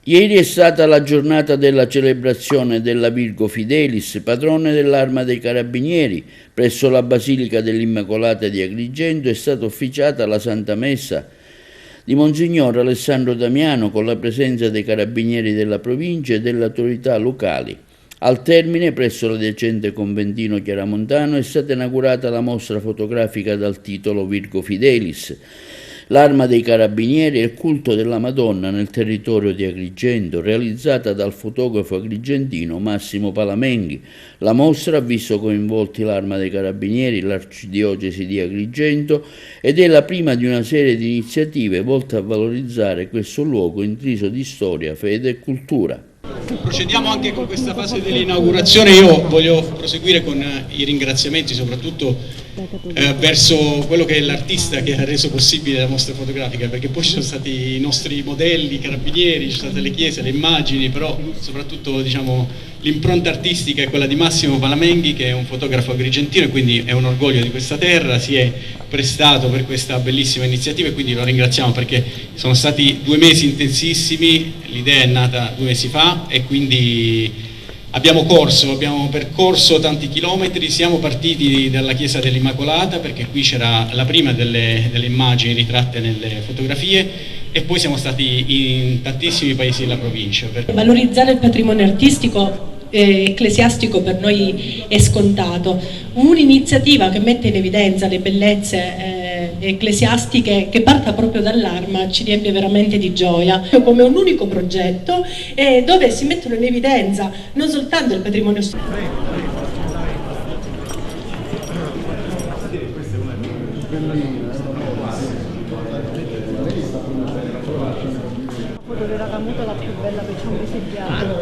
Ieri è stata la giornata della celebrazione della Virgo Fidelis, patrone dell'Arma dei Carabinieri. Presso la Basilica dell'Immacolata di Agrigento è stata officiata la Santa Messa di Monsignor Alessandro Damiano con la presenza dei Carabinieri della provincia e delle autorità locali. Al termine, presso l'adiacente conventino Chiaramontano, è stata inaugurata la mostra fotografica dal titolo Virgo Fidelis, l'Arma dei Carabinieri e il culto della Madonna nel territorio di Agrigento, realizzata dal fotografo agrigentino Massimo Palamenghi. La mostra ha visto coinvolti l'Arma dei Carabinieri, l'Arcidiocesi di Agrigento ed è la prima di una serie di iniziative volte a valorizzare questo luogo intriso di storia, fede e cultura. Procediamo anche con questa fase dell'inaugurazione. Io voglio proseguire con i ringraziamenti soprattutto verso quello che è l'artista che ha reso possibile la mostra fotografica, perché poi ci sono stati i nostri modelli, i carabinieri, ci sono state le chiese, le immagini, però soprattutto l'impronta artistica è quella di Massimo Palamenghi, che è un fotografo agrigentino e quindi è un orgoglio di questa terra, si è prestato per questa bellissima iniziativa e quindi lo ringraziamo perché sono stati 2 mesi intensissimi, l'idea è nata 2 mesi fa e quindi abbiamo percorso tanti chilometri, siamo partiti dalla chiesa dell'Immacolata perché qui c'era la prima delle immagini ritratte nelle fotografie e poi siamo stati in tantissimi paesi della provincia. Valorizzare il patrimonio artistico ecclesiastico per noi è scontato, un'iniziativa che mette in evidenza le bellezze ecclesiastiche che parta proprio dall'Arma ci riempie veramente di gioia, come un unico progetto dove si mettono in evidenza non soltanto il patrimonio storico. Della Camuta la più bella che ci ho visitato. La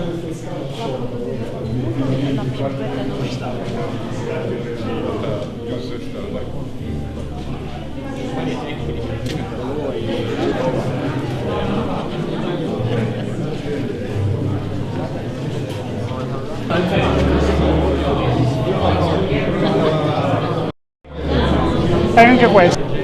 foto della Camuta è la più bella nostra. E anche questo.